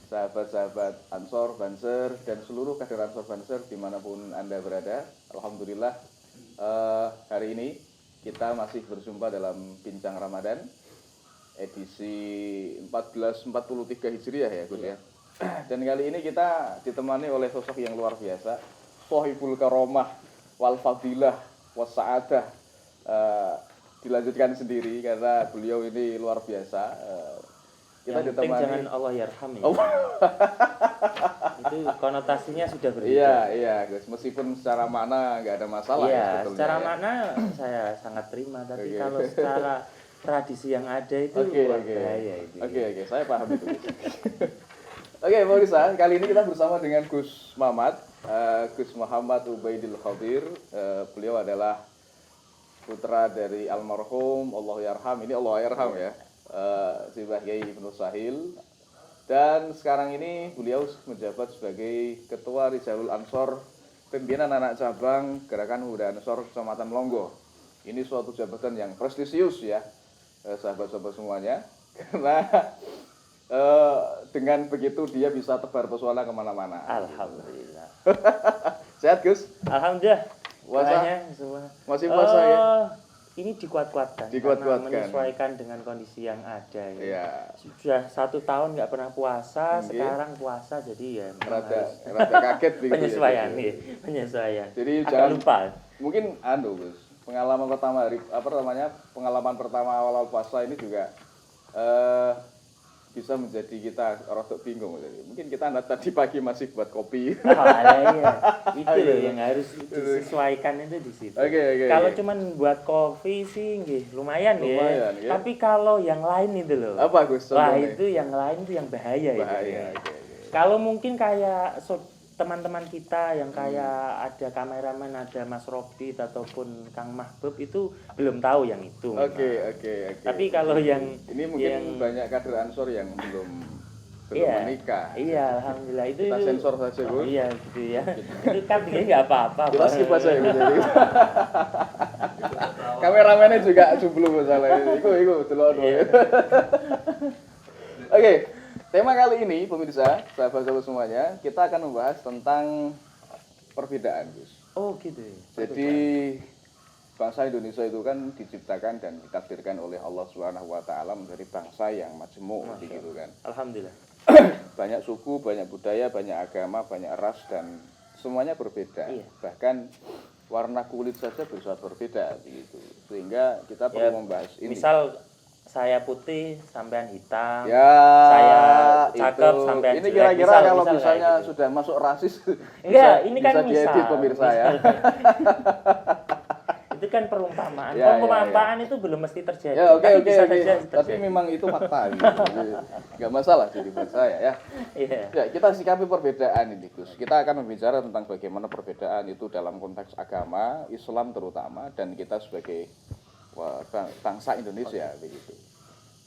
sahabat-sahabat Ansor, Banser, dan seluruh kader Ansor Banser dimanapun Anda berada. Alhamdulillah hari ini kita masih berjumpa dalam Bincang Ramadan edisi 1443 Hijriah ya Gus ya. Dan kali ini kita ditemani oleh sosok yang luar biasa, Sohibul Karomah wal Fadilah was Sa'adah. Dilanjutkan sendiri karena beliau ini luar biasa. Kita yang penting jangan Allah yarham ya. Itu konotasinya sudah berbeda. Iya Gus, meskipun secara makna nggak ada masalah ya, sebetulnya. Secara makna saya sangat terima, tapi kalau secara tradisi yang ada itu bahaya itu. Oke, saya paham itu. Oke, pemirsa, kali ini kita bersama dengan Gus Mamat, Gus Muhammad Ubaidil Khadir. Beliau adalah putra dari almarhum Allah yarham, ini Allah yarham ya, Sibah Kiai Ibnu Sahil. Dan sekarang ini beliau menjabat sebagai Ketua Rijalul Ansor, pimpinan anak cabang Gerakan Pemuda Ansor Kecamatan Melongo. Ini suatu jabatan yang prestisius ya, sahabat-sahabat semuanya, karena dengan begitu dia bisa tebar pesona kemana-mana. Alhamdulillah. Sehat Gus? Alhamdulillah. Puasa? Semua. Masih puasa ya? Ini dikuat-kuatkan. Karena menyesuaikan dengan kondisi yang ada ya. Iya. Sudah 1 tahun nggak pernah puasa, sekarang puasa jadi ya rada kaget begitu. Penyesuaian ya, penyesuaian. Jadi agak jangan lupa. Mungkin Gus, pengalaman pertama pengalaman pertama awal puasa ini juga bisa menjadi kita rodok bingung. Mungkin kita tadi pagi masih buat kopi. Iya. Itu loh yang harus disesuaikan itu di situ. Kalau cuman buat kopi sih lumayan ya. Tapi kalau yang lain itu loh. Apa Gus? Wah, itu yang lain itu yang bahaya itu. Kalau mungkin kayak teman-teman kita yang kayak ada kameramen, ada Mas Robit ataupun Kang Mahbub itu belum tahu yang itu. Oke. Tapi kalau yang ini mungkin banyak kader Ansor yang belum menikah. Iya, alhamdulillah itu. Kita sensor saja, Gus. Iya, gitu ya. Itu kan nggak apa-apa. Kita skip aja ya, Gus. Kameramennya juga jomblo masalah ini. Iku delok. Oke. Tema kali ini, pemirsa, sahabat-sahabat semuanya, kita akan membahas tentang perbedaan, Gus. Oh, gitu ya. Jadi bangsa Indonesia itu kan diciptakan dan ditakdirkan oleh Allah Subhanahu wa taala menjadi bangsa yang majemuk gitu kan. Alhamdulillah. Banyak suku, banyak budaya, banyak agama, banyak ras dan semuanya berbeda. Iya. Bahkan warna kulit saja bisa berbeda begitu. Sehingga kita perlu membahas ini. Misal saya putih, sampean hitam. Ya, saya cakep, sampean ini kira-kira kalau misalnya gitu. Sudah masuk rasis. Enggak, ini kan bisa diedit pemirsa ya. Itu kan perumpamaan. Perumpamaan itu belum mesti terjadi. Ya, oke. Tapi memang itu fakta gitu. Enggak masalah jadi buat saya ya. Iya. Ya, kita sikapi perbedaan ini, Gus. Kita akan membicara tentang bagaimana perbedaan itu dalam konteks agama, Islam terutama, dan kita sebagai bangsa Indonesia begitu.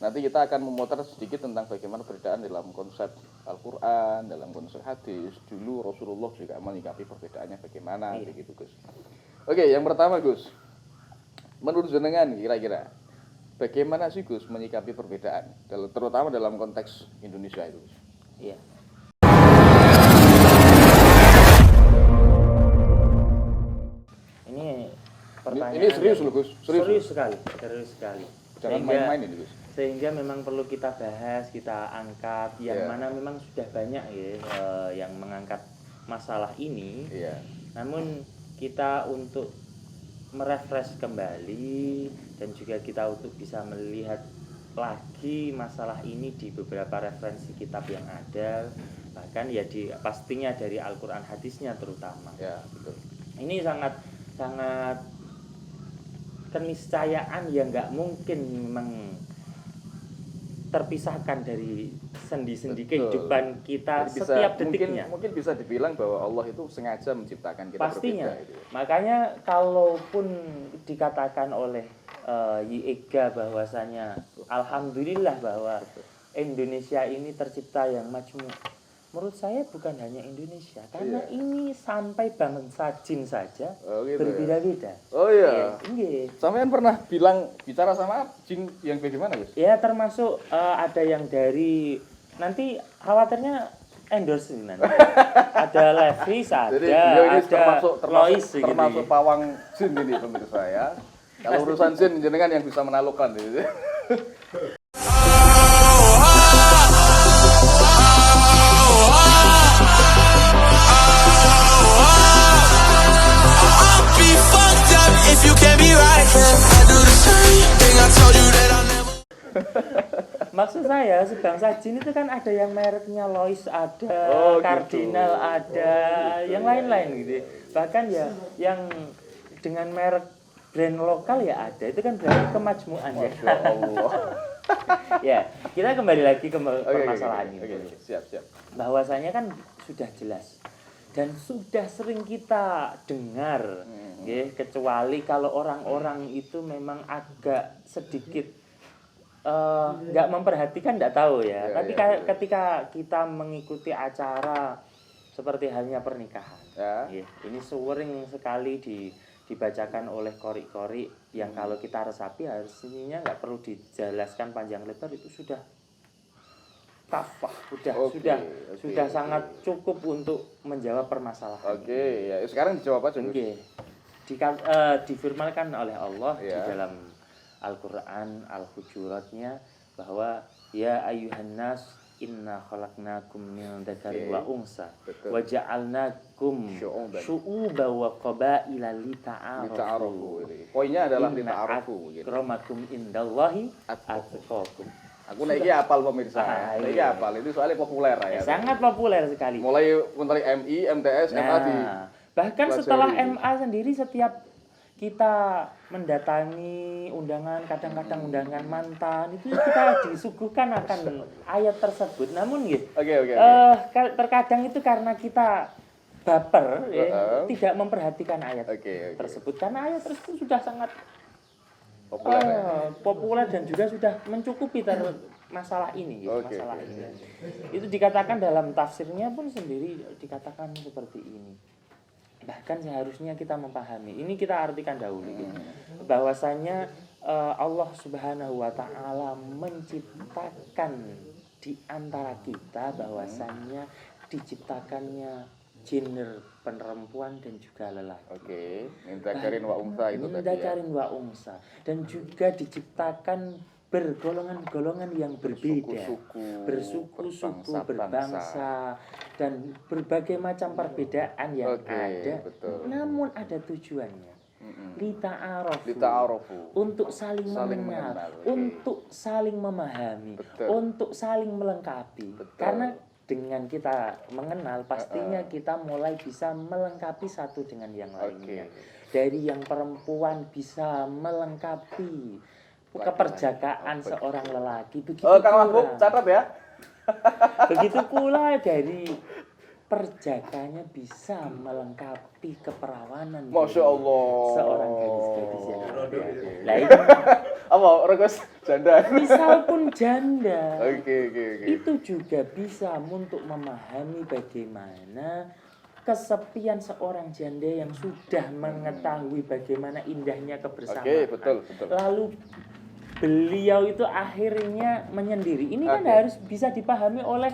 Nanti kita akan memutar sedikit tentang bagaimana perbedaan dalam konsep Al-Qur'an, dalam konsep hadis. Dulu Rasulullah juga menyikapi perbedaannya bagaimana begitu, Gus. Oke, yang pertama, Gus. Menurut jenengan kira-kira bagaimana sih, Gus, menyikapi perbedaan terutama dalam konteks Indonesia itu, Gus? Iya. Ini serius loh, Gus. Serius sekali. Jangan main-main ini, Gus. Sehingga memang perlu kita bahas, kita angkat yang mana memang sudah banyak ya yang mengangkat masalah ini. Namun kita untuk merefresh kembali dan juga kita untuk bisa melihat lagi masalah ini di beberapa referensi kitab yang ada, bahkan ya pastinya dari Al-Qur'an hadisnya terutama. Ya, betul. Ini sangat keniscayaan yang nggak mungkin memang terpisahkan dari sendi-sendi kehidupan kita. Jadi setiap detiknya. Mungkin bisa dibilang bahwa Allah itu sengaja menciptakan kita pastinya berbeda. Gitu. Makanya kalaupun dikatakan oleh Yiega bahwasanya alhamdulillah bahwa Indonesia ini tercipta yang majmuk. Menurut saya bukan hanya Indonesia, karena ini sampai bangsa jin saja berbeda-beda. Oh iya. Iya. Sampean pernah bicara sama jin yang bagaimana, Gus? Ya termasuk ada yang dari nanti khawatirnya endorse ini nanti. Ada Levi's, Jadi ada beliau ini Lois termasuk gitu. pawang jin ini pemirsa ya. Kalau urusan jin jenengan yang bisa menaklukkan gitu. If you can be right, I do the same thing. I told you that I'll never. Maksud saya sebangsa jin itu kan ada yang mereknya Lois, ada Cardinal, gitu. ada yang lain-lain gitu. Bahkan ya yang dengan merek brand lokal ya ada. Itu kan berarti kemajmuan ya. Masya Allah. Ya, kita kembali lagi ke permasalahan ini. Oke, siap. Bahwasanya kan sudah jelas dan sudah sering kita dengar, kecuali kalau orang-orang itu memang agak sedikit nggak memperhatikan, nggak tahu ya. Tapi ketika kita mengikuti acara seperti halnya pernikahan, ini sering sekali dibacakan oleh kori-kori yang kalau kita resapi harusnya nggak perlu dijelaskan panjang lebar, itu sudah kafah, sudah sangat cukup untuk menjawab permasalahan. Ya sekarang dijawab aja. Difirmankan oleh Allah di dalam Al-Quran Al-Hujuratnya bahwa ya ayuhan nas inna khalaqnakum min dzakarin wa unsa wa ja'alnakum syu'uban wa qabaila lita'arafu. Poinnya adalah lita'arafu gitu. Akramakum indallahi atqakum. Aku naiknya apal pemirsa. Naiknya apal itu soalnya populer ya. Sangat populer sekali. Mulai MI, MTS, MA di bahkan setelah MA sendiri, setiap kita mendatangi undangan, kadang-kadang undangan mantan, itu kita disuguhkan akan ayat tersebut. Namun terkadang itu karena kita baper tidak memperhatikan ayat tersebut, karena ayat tersebut sudah sangat populer dan juga sudah mencukupi masalah ini, masalah ini. Itu dikatakan dalam tafsirnya pun sendiri dikatakan seperti ini. Bahkan seharusnya kita memahami. Ini kita artikan dahulu, bahwasanya Allah Subhanahu wa taala menciptakan di antara kita, bahwasanya diciptakannya gender perempuan dan juga lelaki. Dzakarin wa unsa itu tadi. Dzakarin wa unsa, dan juga diciptakan bergolongan-golongan yang berbeda, bersuku-suku, berbangsa, dan berbagai macam perbedaan yang ada. Namun ada tujuannya. Lita'arafu, untuk saling mengenal, untuk saling memahami, untuk saling melengkapi. Karena dengan kita mengenal, pastinya kita mulai bisa melengkapi satu dengan yang lainnya. Dari yang perempuan bisa melengkapi keperjakaan seorang lelaki. Begitu Kang Mahbub, catat ya. Begitu pula dari perjakanya bisa melengkapi keperawanan. Masya Allah. Seorang gadis-gadis yang ada. Apa? Regos janda. Misal pun janda. Oke. Itu juga bisa untuk memahami bagaimana kesepian seorang janda yang sudah mengetahui bagaimana indahnya kebersamaan. Betul. Lalu beliau itu akhirnya menyendiri. Ini kan harus bisa dipahami oleh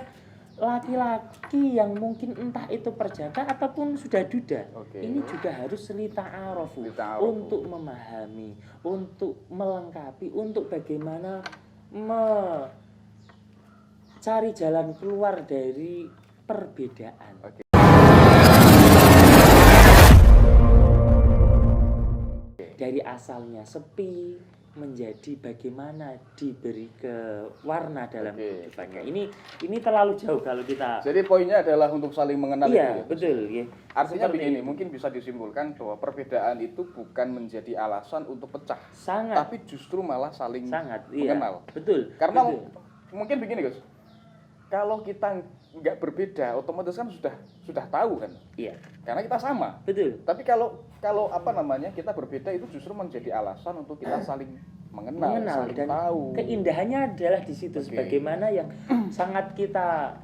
laki-laki yang mungkin entah itu perjaka ataupun sudah duda. Ini juga harus lita'arafu, untuk memahami, untuk melengkapi, untuk bagaimana mencari jalan keluar dari perbedaan. Dari asalnya sepi menjadi bagaimana diberi ke warna dalam kehidupannya. Ini terlalu jauh kalau kita. Jadi poinnya adalah untuk saling mengenal. Iya, betul. Artinya begini, mungkin bisa disimpulkan bahwa perbedaan itu bukan menjadi alasan untuk pecah. Tapi justru malah saling mengenal. Betul. Karena mungkin begini, Gus. Kalau kita nggak berbeda, otomatis kan sudah tahu kan. Iya. Karena kita sama. Betul. Tapi kalau kita berbeda itu justru menjadi alasan untuk kita saling mengenal saling dan tahu. Keindahannya adalah di situ. Sebagaimana yang sangat kita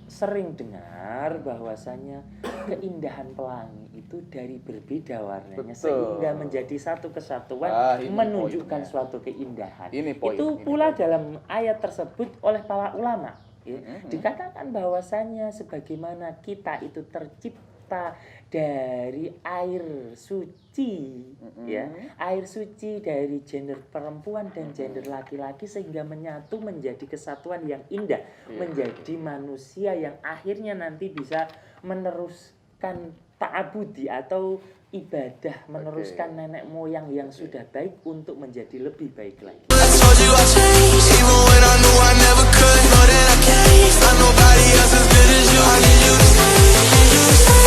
sering dengar, bahwasanya keindahan pelangi itu dari berbeda warnanya sehingga menjadi satu kesatuan, menunjukkan suatu keindahan. Itu pula dalam ayat tersebut oleh para ulama. Ya. Dikatakan bahwasanya sebagaimana kita itu tercipta dari air suci, ya, air suci dari gender perempuan dan gender laki-laki sehingga menyatu menjadi kesatuan yang indah, menjadi manusia yang akhirnya nanti bisa meneruskan ta'abudi atau ibadah, meneruskan nenek moyang yang sudah baik untuk menjadi lebih baik lagi. I told you I changed, even when I knew I never could. Know that I can't find nobody else as good as you. I need you to stay, need you to stay.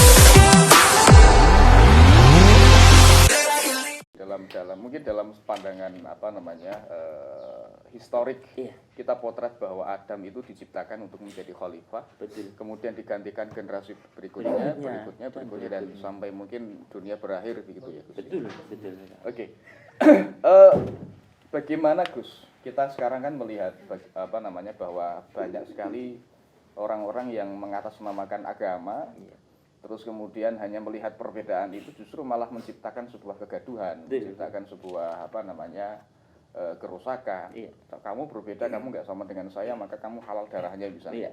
Mungkin dalam pandangan historik, kita potret bahwa Adam itu diciptakan untuk menjadi khalifah. Betul. Kemudian digantikan generasi berikutnya dan sampai mungkin dunia berakhir begitu ya Gus. Betul. Oke. Bagaimana Gus? Kita sekarang kan melihat bahwa banyak sekali orang-orang yang mengatasnamakan agama, terus kemudian hanya melihat perbedaan itu justru malah menciptakan sebuah kegaduhan, menciptakan sebuah kerusakan. Kamu berbeda, kamu nggak sama dengan saya, maka kamu halal darahnya misalnya.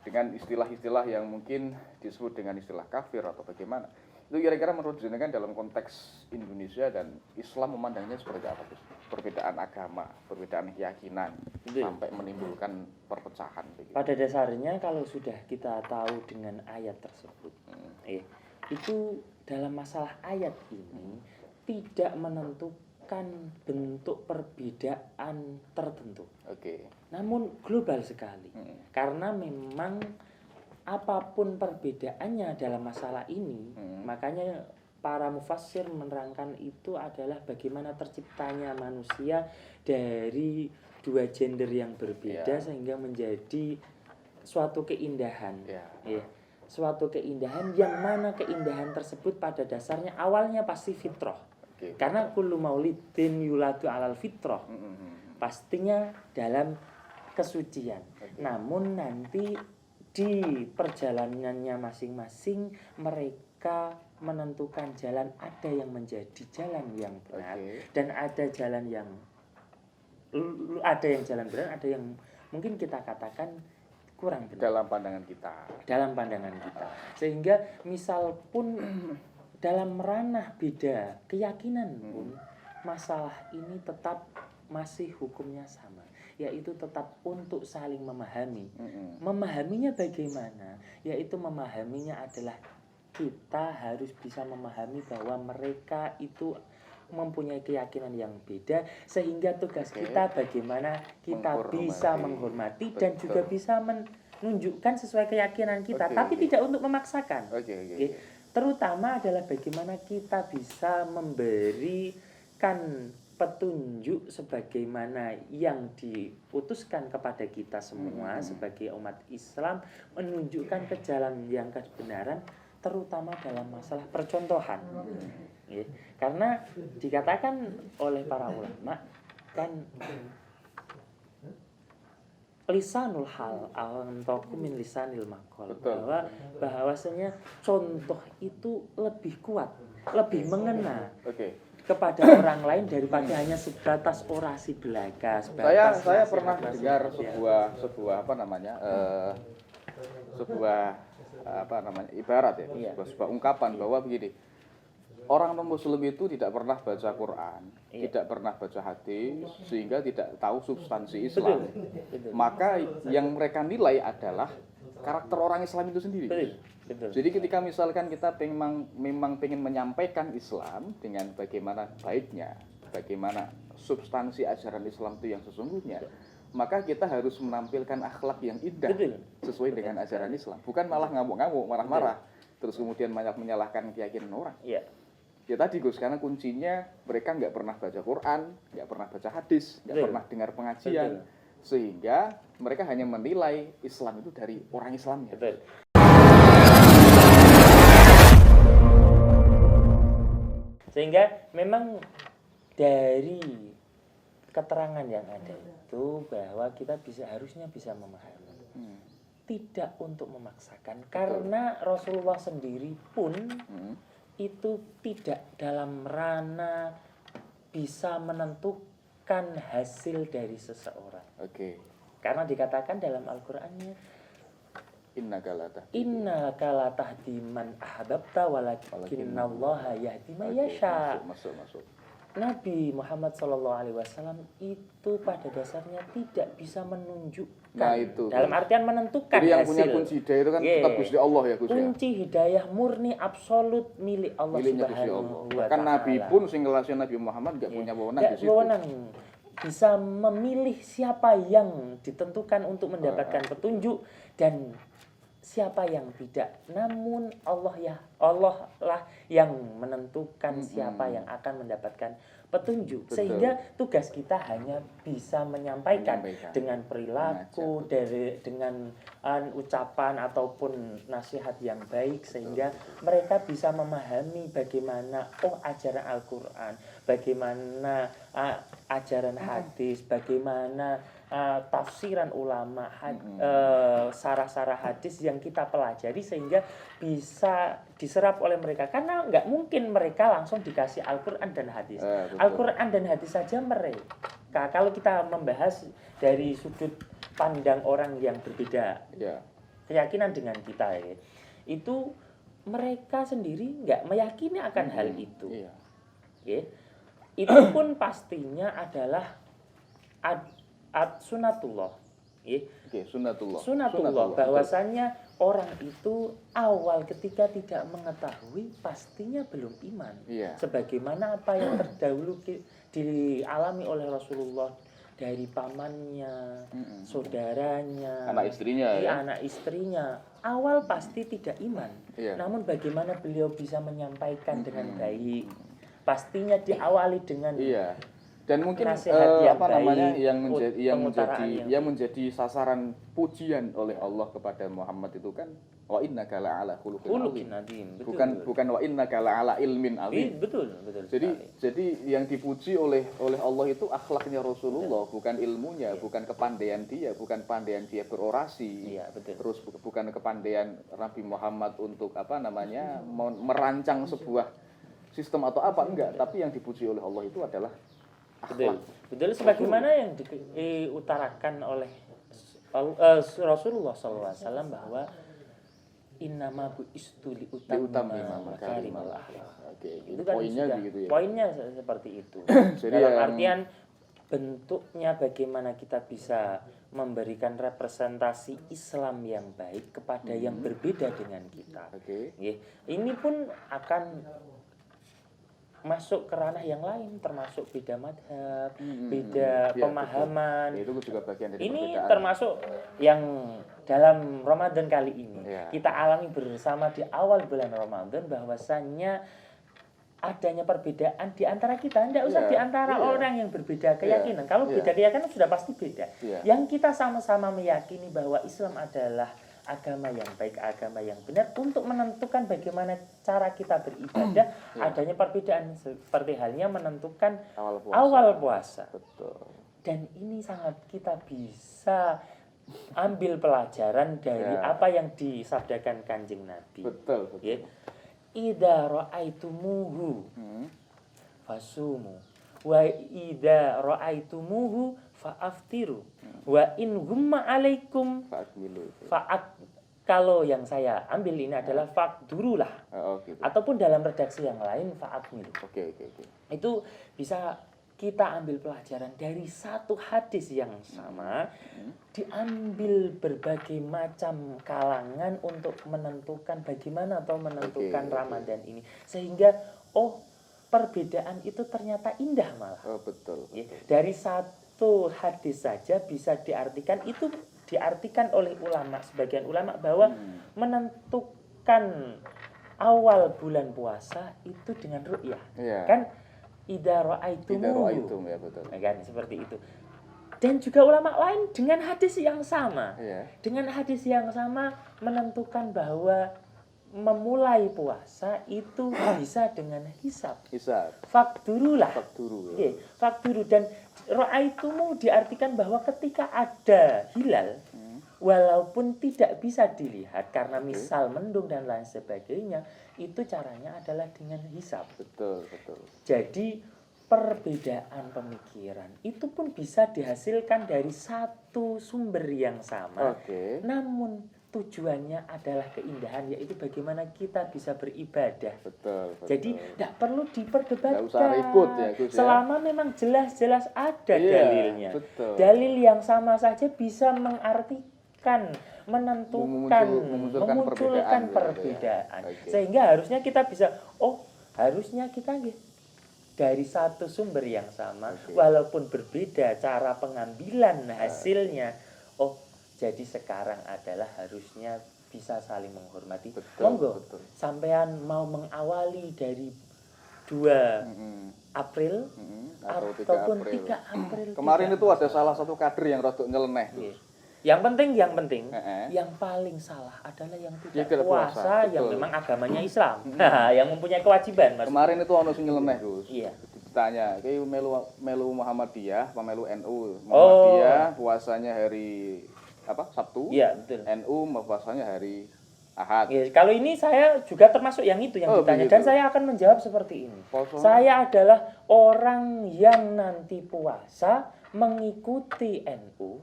Dengan istilah-istilah yang mungkin disebut dengan istilah kafir atau bagaimana. Itu kira-kira menurut jenengan dalam konteks Indonesia dan Islam memandangnya seperti apa, Gus? Perbedaan agama, perbedaan keyakinan, sampai menimbulkan perpecahan. Begitu. Pada dasarnya kalau sudah kita tahu dengan ayat tersebut, itu dalam masalah ayat ini tidak menentukan bentuk perbedaan tertentu. Namun global sekali. Karena memang apapun perbedaannya dalam masalah ini, makanya para mufassir menerangkan itu adalah bagaimana terciptanya manusia dari dua gender yang berbeda sehingga menjadi suatu keindahan. Suatu keindahan yang mana keindahan tersebut pada dasarnya awalnya pasti fitrah. Karena kullu maulidin yuladu alal fitrah. Pastinya dalam kesucian. Namun nanti di perjalanannya masing-masing mereka menentukan jalan, ada yang menjadi jalan yang benar dan ada jalan yang jalan benar, ada yang mungkin kita katakan kurang benar dalam pandangan kita. Sehingga misal pun dalam ranah beda keyakinan pun masalah ini tetap masih hukumnya sama, yaitu tetap untuk saling memahami. Memahaminya bagaimana? Yaitu memahaminya adalah kita harus bisa memahami bahwa mereka itu mempunyai keyakinan yang beda, sehingga tugas kita bagaimana kita bisa menghormati dan juga bisa menunjukkan sesuai keyakinan kita, tapi tidak untuk memaksakan. Terutama adalah bagaimana kita bisa memberikan petunjuk sebagaimana yang diputuskan kepada kita semua sebagai umat Islam, menunjukkan ke jalan yang kebenaran, terutama dalam masalah percontohan. Karena dikatakan oleh para ulama kan lisanul hal al-antaku min lisanil maqal, bahwasanya contoh itu lebih kuat, lebih mengena kepada orang lain daripada hanya sebatas orasi belaka. Saya pernah dengar sebuah ibarat sebuah ungkapan bahwa begini, orang non-muslim itu tidak pernah baca Quran, tidak pernah baca hadis, sehingga tidak tahu substansi Islam. Maka yang mereka nilai adalah karakter orang Islam itu sendiri. Jadi ketika misalkan kita memang pengen menyampaikan Islam dengan bagaimana baiknya, bagaimana substansi ajaran Islam itu yang sesungguhnya, maka kita harus menampilkan akhlak yang indah sesuai dengan ajaran Islam, bukan malah ngamuk-ngamuk, marah-marah, terus kemudian banyak menyalahkan keyakinan orang. Ya tadi Gus, karena kuncinya mereka nggak pernah baca Quran, nggak pernah baca hadis, nggak pernah dengar pengajian, sehingga mereka hanya menilai Islam itu dari orang Islamnya. Sehingga memang dari keterangan yang ada itu bahwa kita harusnya bisa memahami, tidak untuk memaksakan. Karena Rasulullah sendiri pun itu tidak dalam ranah bisa menentukan hasil dari seseorang. Karena dikatakan dalam Al-Qur'annya innaka la tahdi man ahbabta walakinallaha yahdi man yasha. Masuk. Nabi Muhammad SAW itu pada dasarnya tidak bisa menunjukkan, Nah, itu. dalam artian menentukan Jadi yang hasil. punya kunci hidayah itu kan tetap Gusti Allah ya, Gus ya. Kunci hidayah murni absolut milik Allah Miliknya Gusti Allah. Subhanahu wa Bahkan Ta'ala. Nabi pun sing ngelasih Nabi Muhammad enggak punya wewenang Nggak di situ. wewenang bisa memilih siapa yang ditentukan untuk mendapatkan petunjuk dan siapa yang tidak. Namun Allah lah yang menentukan siapa yang akan mendapatkan petunjuk. Betul. Sehingga tugas kita hanya bisa menyampaikan dengan perilaku, dengan ucapan ataupun nasihat yang baik, sehingga mereka bisa memahami bagaimana ajaran Al-Qur'an, bagaimana ajaran hadis, bagaimana tafsiran ulama, sarah-sarah hadis yang kita pelajari, sehingga bisa diserap oleh mereka. Karena nggak mungkin mereka langsung dikasih Al-Qur'an dan hadis. Al-Qur'an dan hadis saja mereka, kalau kita membahas dari sudut pandang orang yang berbeda keyakinan dengan kita ya, itu mereka sendiri nggak meyakini akan hal itu. Itu pun pastinya adalah sunatullah. Sunatullah, bahwasanya orang itu awal ketika tidak mengetahui pastinya belum iman. Sebagaimana apa yang terdahulu dialami oleh Rasulullah dari pamannya, saudaranya, anak istrinya, awal pasti tidak iman. Namun bagaimana beliau bisa menyampaikan dengan baik? Pastinya diawali dengan dan mungkin yang menjadi sasaran pujian oleh Allah kepada Muhammad itu kan wa innaka la'ala khuluqin azim. Bukan wa innaka la'ala ilmin azim. Betul. Jadi yang dipuji oleh Allah itu akhlaknya Rasulullah, bukan ilmunya, bukan kepandaian dia, bukan pandaian dia berorasi. Terus bukan kepandaian Nabi Muhammad untuk merancang sebuah sistem atau apa, enggak, tapi yang dipuji oleh Allah itu adalah akhlak. Betul sebagaimana yang diutarakan oleh Rasulullah SAW bahwa innama bu'istu liutammima makarimal akhlaq. Itu kan poinnya begitu ya. Poinnya seperti itu. Dalam artian bentuknya bagaimana kita bisa memberikan representasi Islam yang baik kepada yang berbeda dengan kita. Ini pun akan masuk ke ranah yang lain, termasuk beda madhab, beda pemahaman. Itu juga bagian dari ini perbedaan. Termasuk yang dalam Ramadan kali ini kita alami bersama di awal bulan Ramadan, bahwasannya adanya perbedaan di antara kita. Tidak usah di antara orang yang berbeda keyakinan. Kalau beda keyakinan sudah pasti beda. Yang kita sama-sama meyakini bahwa Islam adalah agama yang baik, agama yang benar untuk menentukan bagaimana cara kita beribadah. Adanya perbedaan seperti halnya menentukan awal puasa. Betul. Dan ini sangat kita bisa ambil pelajaran dari apa yang disabdakan Kanjeng Nabi. Betul. Idza ra'aitumuhu fasumu wa idza ra'aitumuhu fa'aftiru wa in humma alaikum kalau yang saya ambil ini adalah faqdurulah. Ataupun dalam redaksi yang lain fa'akmilu. Itu bisa kita ambil pelajaran dari satu hadis yang sama, diambil berbagai macam kalangan untuk menentukan bagaimana atau menentukan Ramadan ini, sehingga perbedaan itu ternyata indah malah. Betul. Dari satu hadis saja bisa diartikan oleh ulama, sebagian ulama, bahwa menentukan awal bulan puasa itu dengan ru'yah. Kan idza ra'aitum ya, betul. Kan seperti itu. Dan juga ulama lain dengan hadis yang sama. Dengan hadis yang sama menentukan bahwa memulai puasa itu bisa dengan hisab. Fakduru. Dan ra'aitumu diartikan bahwa ketika ada hilal, walaupun tidak bisa dilihat karena misal mendung dan lain sebagainya, itu caranya adalah dengan hisab. Betul. Jadi perbedaan pemikiran itu pun bisa dihasilkan dari satu sumber yang sama. Namun tujuannya adalah keindahan, yaitu bagaimana kita bisa beribadah. Betul. Jadi tidak perlu diperdebatkan. Nggak usah ribut ya, Gus, selama memang jelas-jelas ada dalilnya. Betul. Dalil yang sama saja bisa mengartikan, menentukan, memunculkan perbedaan. Sehingga harusnya kita bisa, harusnya kita dari satu sumber yang sama, walaupun berbeda cara pengambilan hasilnya, jadi sekarang adalah harusnya bisa saling menghormati. Monggo, sampean mau mengawali dari 2 April ataupun 3 April. Kemarin itu ada salah satu kader yang rada nyeleneh. Yang penting, yang paling salah adalah yang tidak puasa, yang memang agamanya Islam, yang mempunyai kewajiban. Kemarin itu ono sing nyeleneh, Gus. Iya. Ditanya, "Ki melu Muhammadiyah, apa melu NU?" Muhammadiyah puasanya hari Sabtu. Iya, betul. NU puasanya hari Ahad. Ya, kalau ini saya juga termasuk yang itu yang ditanya, dan saya akan menjawab seperti ini. Saya adalah orang yang nanti puasa mengikuti NU.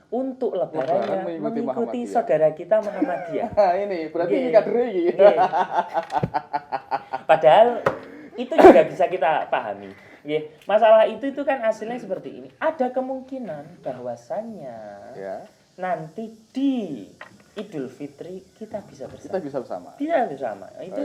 Untuk lebarannya mengikuti saudara kita Muhammadiyah. Ini berarti ini kader iki. Padahal itu juga bisa kita pahami. Masalah itu kan hasilnya seperti ini. Ada kemungkinan bahwasannya nanti di Idul Fitri kita bisa bersama. Kita bisa bersama. Bisa bersama. Itu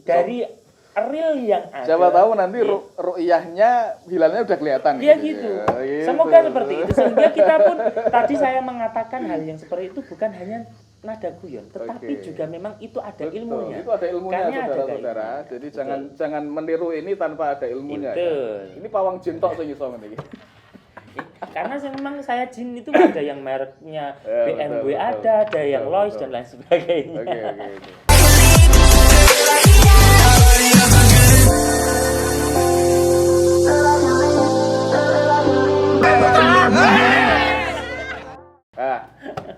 dari real yang ada. Siapa tahu nanti ru'yahnya hilalnya udah kelihatan. Iya gitu. Semoga seperti itu. Sehingga kita pun tadi saya mengatakan hal yang seperti itu bukan hanya nada guyon, tetapi juga memang itu ada ilmunya. Itu ada ilmunya, saudara-saudara. Jadi jangan meniru ini tanpa ada ilmunya. Ini pawang jin tok sing iso ngene iki. Karena memang saya jin itu ada yang mereknya BMW, ada yang Lois dan lain sebagainya.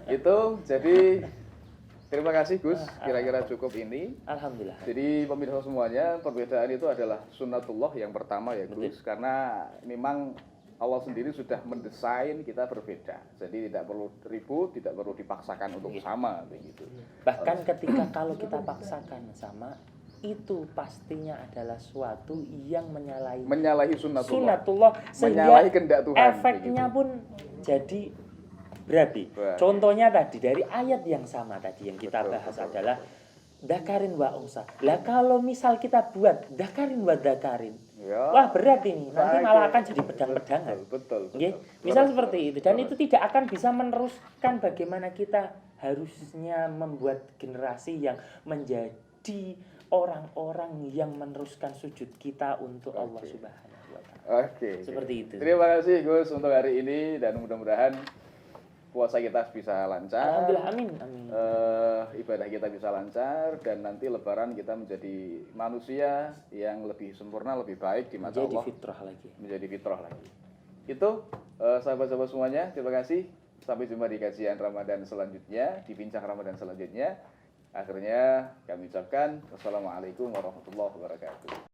Itu jadi terima kasih Gus, kira-kira cukup ini. Alhamdulillah. Jadi pemirsa semuanya, perbedaan itu adalah sunnatullah yang pertama ya Gus. Karena memang Allah sendiri sudah mendesain kita berbeda. Jadi tidak perlu ribut, tidak perlu dipaksakan untuk sama begitu. Bahkan ketika kalau kita paksakan sama, itu pastinya adalah suatu yang menyalahi sunnatullah, menyalahi kehendak Tuhan. Efeknya begitu pun jadi berapi. Contohnya tadi dari ayat yang sama tadi yang kita bahas adalah dakarin wa unsa. Lah kalau misal kita buat dakarin wa dakarin, wah berat ini. Nanti malah akan jadi pedang-pedangan. Betul. Misal seperti itu, dan itu tidak akan bisa meneruskan bagaimana kita harusnya membuat generasi yang menjadi orang-orang yang meneruskan sujud kita untuk Allah Subhanahu wa Ta'ala. Seperti itu. Terima kasih Gus untuk hari ini, dan mudah-mudahan puasa kita bisa lancar. Alhamdulillah, amin. Ibadah kita bisa lancar, dan nanti lebaran kita menjadi manusia yang lebih sempurna, lebih baik di mata Allah. Menjadi fitrah lagi. Itu sahabat-sahabat semuanya, terima kasih. Sampai jumpa di kajian Ramadan selanjutnya, di bincang Ramadan selanjutnya. Akhirnya kami ucapkan wassalamualaikum warahmatullahi wabarakatuh.